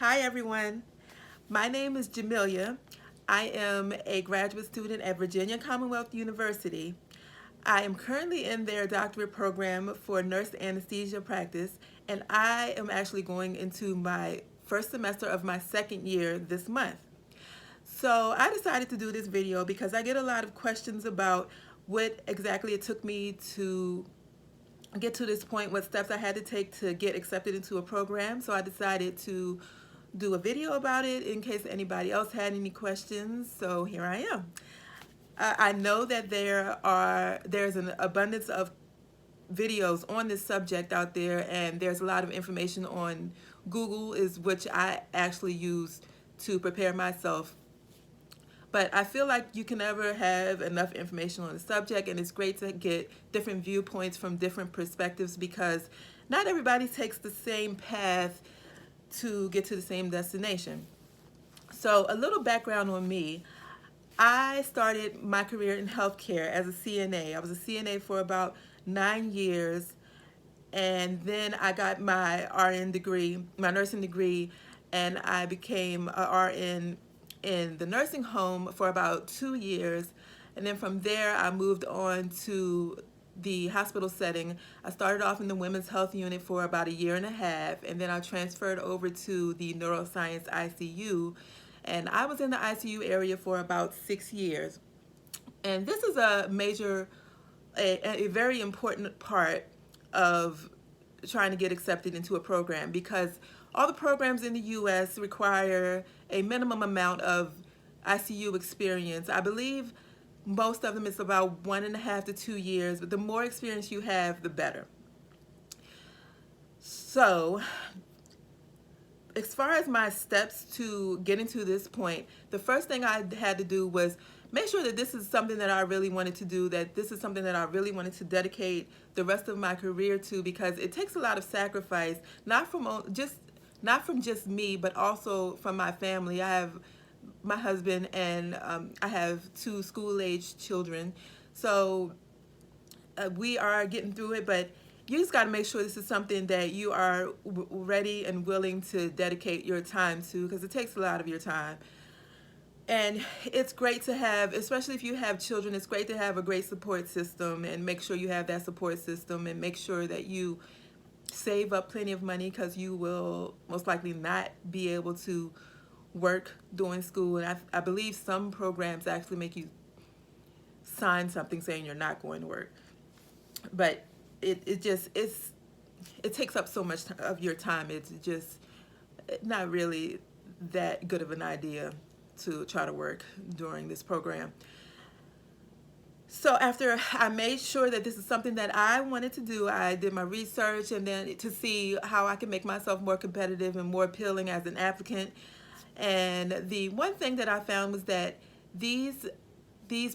Hi everyone, my name is Jamilya. I am a graduate student at Virginia Commonwealth University. I am currently in their doctorate program for nurse anesthesia practice, and I am actually going into my first semester of my second year this month. So I decided to do this video because I get a lot of questions about what exactly it took me to get to this point, what steps I had to take to get accepted into a program. So I decided to do a video about it in case anybody else had any questions. So here I am. I know that there's an abundance of videos on this subject out there, and there's a lot of information on Google, is which I actually use to prepare myself. But I feel like you can never have enough information on the subject, and it's great to get different viewpoints from different perspectives because not everybody takes the same path to get to the same destination. So a little background on me. I started my career in healthcare as a CNA. I was a CNA for about 9 years, and then I got my RN degree, my nursing degree, and I became a RN in the nursing home for about 2 years. And then from there, I moved on to the hospital setting. I started off in the women's health unit for about a year and a half, and then I transferred over to the neuroscience ICU. And I was in the ICU area for about 6 years. And this is a very important part of trying to get accepted into a program because all the programs in the US require a minimum amount of ICU experience. I believe most of them is about 1.5 to 2 years, but the more experience you have, the better. So, as far as my steps to getting to this point, the first thing I had to do was make sure that this is something that I really wanted to do, that this is something that I really wanted to dedicate the rest of my career to, because it takes a lot of sacrifice, not from just me, but also from my family. I have my husband, and I have 2 school-aged children. So we are getting through it, but you just got to make sure this is something that you are ready and willing to dedicate your time to, because it takes a lot of your time. And it's great to have, especially if you have children, it's great to have a great support system, and make sure you have that support system, and make sure that you save up plenty of money, because you will most likely not be able to work during school. And I believe some programs actually make you sign something saying you're not going to work. But it takes up so much of your time. It's just not really that good of an idea to try to work during this program. So after I made sure that this is something that I wanted to do, I did my research, and then to see how I can make myself more competitive and more appealing as an applicant. And the one thing that I found was that these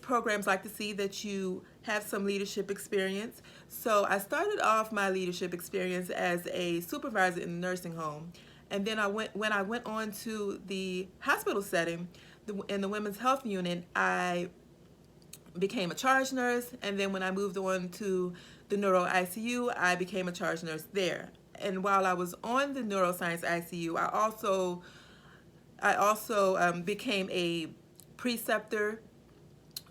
programs like to see that you have some leadership experience. So I started off my leadership experience as a supervisor in a nursing home. And then when I went on to the hospital setting, in the women's health unit, I became a charge nurse. And then when I moved on to the neuro ICU, I became a charge nurse there. And while I was on the neuroscience ICU, I also became a preceptor,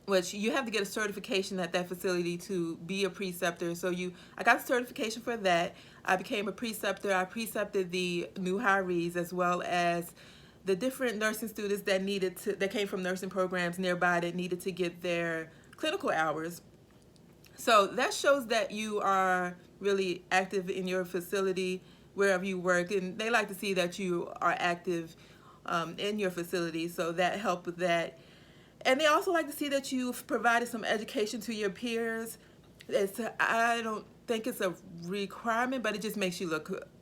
which you have to get a certification at that facility to be a preceptor. So I got a certification for that. I became a preceptor. I precepted the new hirees, as well as the different nursing students that came from nursing programs nearby that needed to get their clinical hours. So that shows that you are really active in your facility wherever you work, and they like to see that you are active in your facility, so that helped with that. And they also like to see that you've provided some education to your peers. I don't think it's a requirement, but it just makes you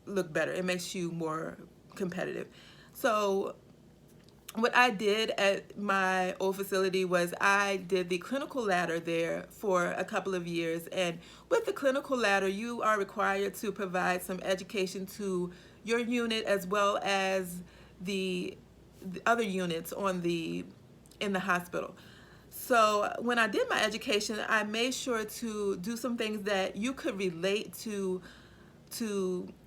look better. It makes you more competitive. So what I did at my old facility was I did the clinical ladder there for a couple of years. And with the clinical ladder, you are required to provide some education to your unit, as well as the other units in the hospital. So when I did my education, I made sure to do some things that you could relate to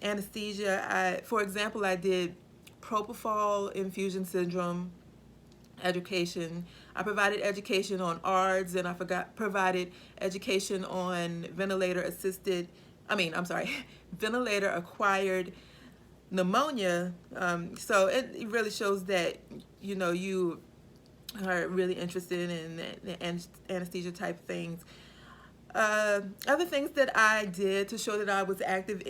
anesthesia. For example, I did propofol infusion syndrome education. I provided education on ARDS, and provided education on ventilator acquired pneumonia. So it really shows that you are really interested in the anesthesia type things. Other things that I did to show that I was active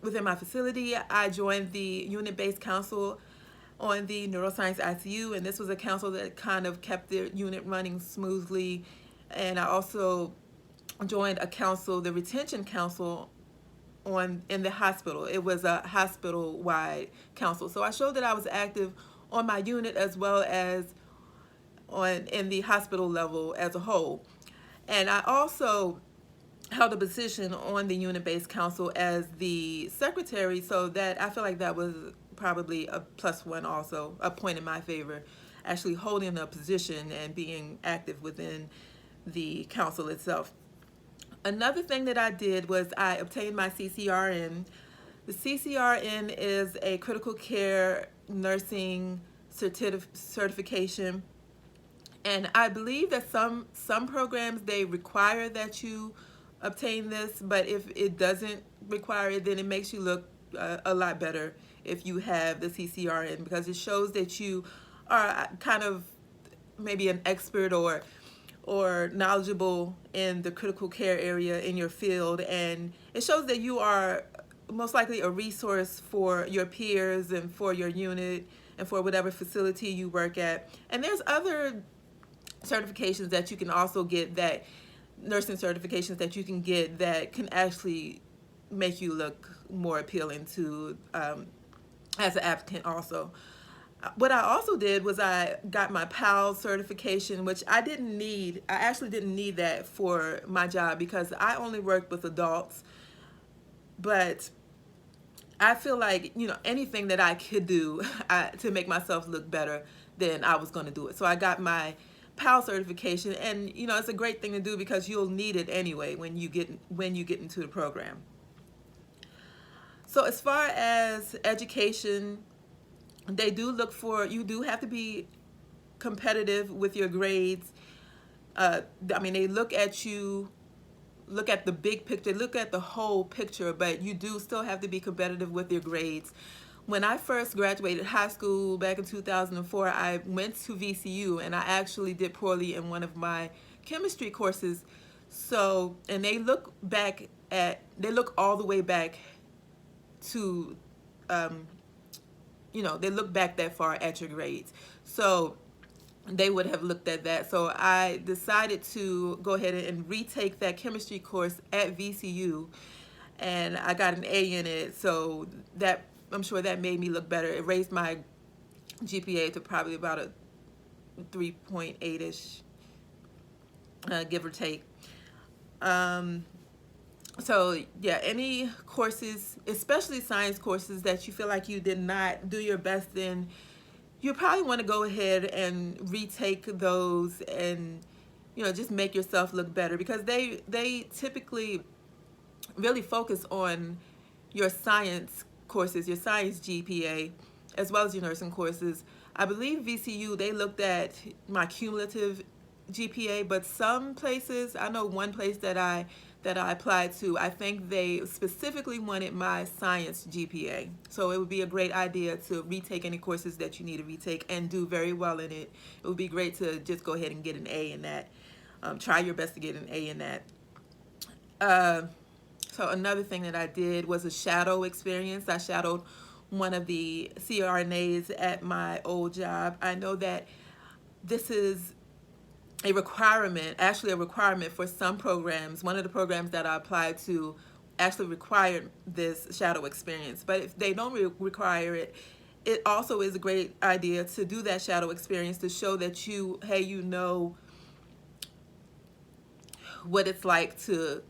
within my facility, I joined the unit-based council on the neuroscience ICU, and this was a council that kind of kept the unit running smoothly. And I also joined the retention council in the hospital. It was a hospital-wide council. So I showed that I was active on my unit as well as in the hospital level as a whole. And I also held a position on the unit-based council as the secretary, so that I feel like that was probably a +1, also a point in my favor, actually holding a position and being active within the council itself. Another thing that I did was I obtained my CCRN. The CCRN is a critical care nursing certification. And I believe that some programs, they require that you obtain this, but if it doesn't require it, then it makes you look a lot better if you have the CCRN, because it shows that you are kind of maybe an expert or knowledgeable in the critical care area in your field, and it shows that you are most likely a resource for your peers and for your unit and for whatever facility you work at. And there's other certifications that you can also get, that nursing certifications that you can get, that can actually make you look more appealing to as an applicant also. What I also did was I got my PALS certification, which I didn't need. I actually didn't need that for my job because I only worked with adults. But I feel like, anything that I could do to make myself look better, then I was going to do it. So I got my PALS certification, and it's a great thing to do because you'll need it anyway when you get into the program. So as far as education, they do you do have to be competitive with your grades. They look at the big picture, look at the whole picture, but you do still have to be competitive with your grades. When I first graduated high school back in 2004, I went to VCU, and I actually did poorly in one of my chemistry courses. So, and they look all the way back to, they look back that far at your grades. So they would have looked at that. So I decided to go ahead and retake that chemistry course at VCU, and I got an A in it. So that, I'm sure that made me look better. It raised my GPA to probably about a 3.8-ish, give or take. So yeah, any courses, especially science courses, that you feel like you did not do your best in, you probably want to go ahead and retake those and just make yourself look better, because they typically really focus on your science courses, your science GPA, as well as your nursing courses. I believe VCU, they looked at my cumulative GPA, but some places, I know one place that I applied to, I think they specifically wanted my science GPA. So it would be a great idea to retake any courses that you need to retake and do very well in it. It would be great to just go ahead and get an A in that. Try your best to get an A in that. So another thing that I did was a shadow experience. I shadowed one of the CRNAs at my old job. I know that this is a requirement for some programs. One of the programs that I applied to actually required this shadow experience. But if they don't require it, it also is a great idea to do that shadow experience to show that you know what it's like to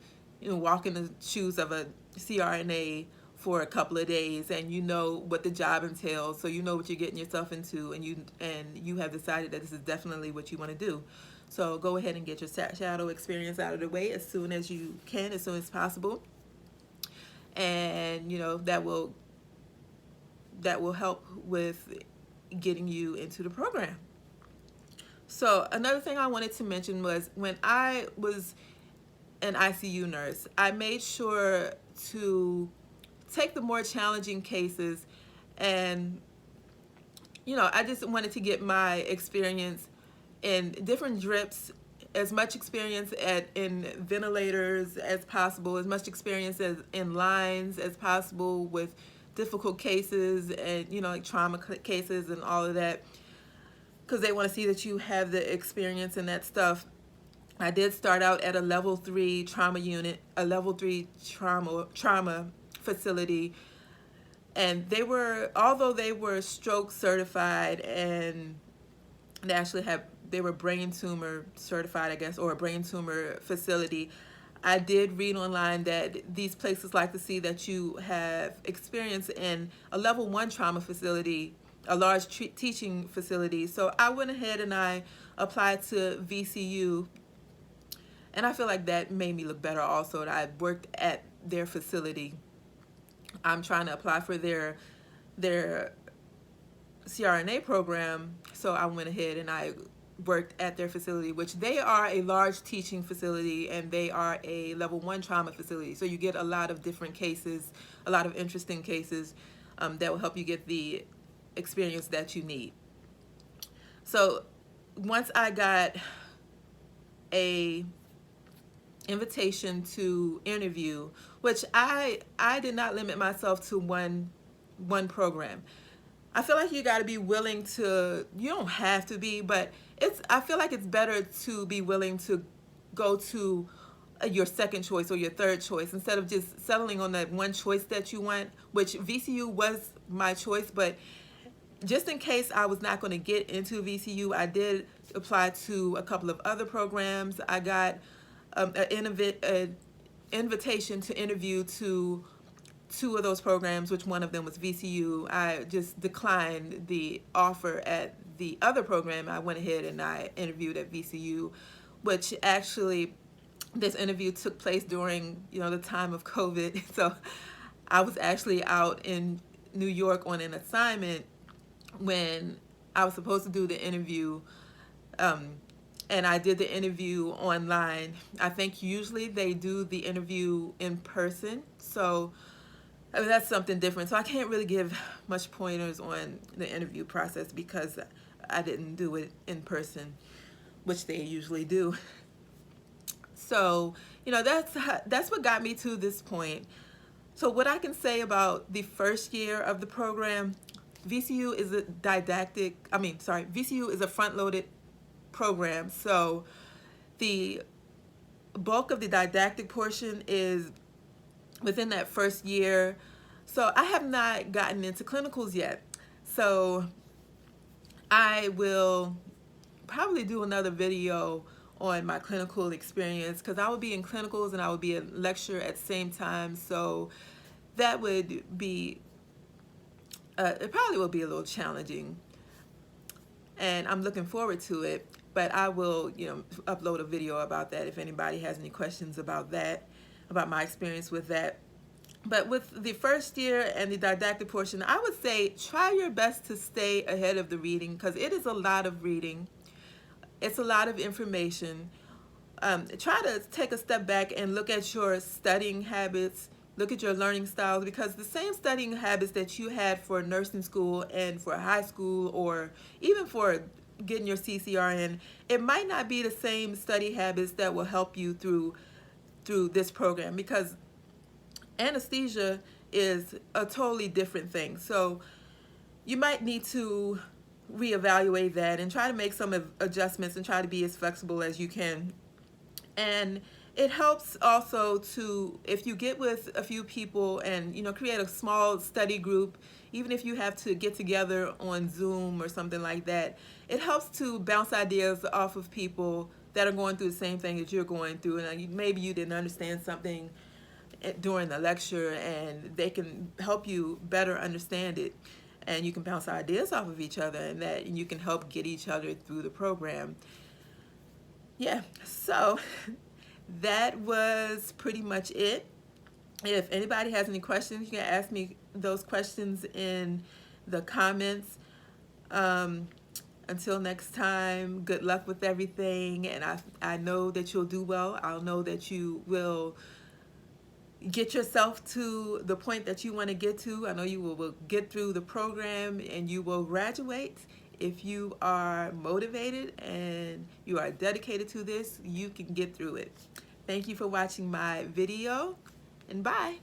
walk in the shoes of a CRNA for a couple of days, and you know what the job entails, so you know what you're getting yourself into, and you have decided that this is definitely what you want to do. So go ahead and get your shadow experience out of the way as soon as you can, as soon as possible, and that will that will help with getting you into the program. So another thing I wanted to mention was when I was an ICU nurse, I made sure to take the more challenging cases, and I just wanted to get my experience in different drips, as much experience in ventilators as possible, as much experience as in lines as possible with difficult cases, and like trauma cases and all of that, because they want to see that you have the experience in that stuff. I did start out at a level 3 trauma unit, a level 3 trauma facility, and although they were stroke certified, and they were brain tumor certified, I guess, or a brain tumor facility. I did read online that these places like to see that you have experience in a level 1 trauma facility, a large teaching facility. So I went ahead and I applied to VCU, and I feel like that made me look better also, that I worked at their facility. I'm trying to apply for their CRNA program, so I went ahead and I worked at their facility, which they are a large teaching facility, and they are a level 1 trauma facility. So you get a lot of different cases, a lot of interesting cases that will help you get the experience that you need. So once I got a invitation to interview, which I did not limit myself to one program. I feel like you got to be willing to, you don't have to be, but I feel like it's better to be willing to go to your second choice or your third choice, instead of just settling on that one choice that you want, which VCU was my choice. But just in case I was not going to get into VCU, I did apply to a couple of other programs. I got an invitation to interview to 2 of those programs, which one of them was VCU. I just declined the offer at the other program. I went ahead and I interviewed at VCU, which actually this interview took place during the time of COVID. So I was actually out in New York on an assignment when I was supposed to do the interview, and I did the interview online. I think usually they do the interview in person, so that's something different. So I can't really give much pointers on the interview process because I didn't do it in person, which they usually do. So that's what got me to this point. So what I can say about the first year of the program, VCU is VCU is a front-loaded program. So the bulk of the didactic portion is within that first year. So I have not gotten into clinicals yet. So I will probably do another video on my clinical experience, because I will be in clinicals and I will be a lecturer at the same time. So that would be, it probably will be a little challenging, and I'm looking forward to it. But I will, upload a video about that if anybody has any questions about that, about my experience with that. But with the first year and the didactic portion, I would say try your best to stay ahead of the reading, because it is a lot of reading. It's a lot of information. Try to take a step back and look at your studying habits, look at your learning styles, because the same studying habits that you had for nursing school and for high school, or even for getting your CCRN, it might not be the same study habits that will help you through this program, because anesthesia is a totally different thing. So you might need to reevaluate that and try to make some adjustments and try to be as flexible as you can. And it helps also to, if you get with a few people and create a small study group, even if you have to get together on Zoom or something like that, it helps to bounce ideas off of people that are going through the same thing that you're going through. And maybe you didn't understand something during the lecture, and they can help you better understand it, and you can bounce ideas off of each other, and you can help get each other through the program. Yeah, so that was pretty much it. If anybody has any questions, you can ask me those questions in the comments. Until next time, good luck with everything, and I know that you'll do well. I'll know that you will get yourself to the point that you want to get to. I know you will get through the program and you will graduate. If you are motivated and you are dedicated to this, you can get through it. Thank you for watching my video, and bye.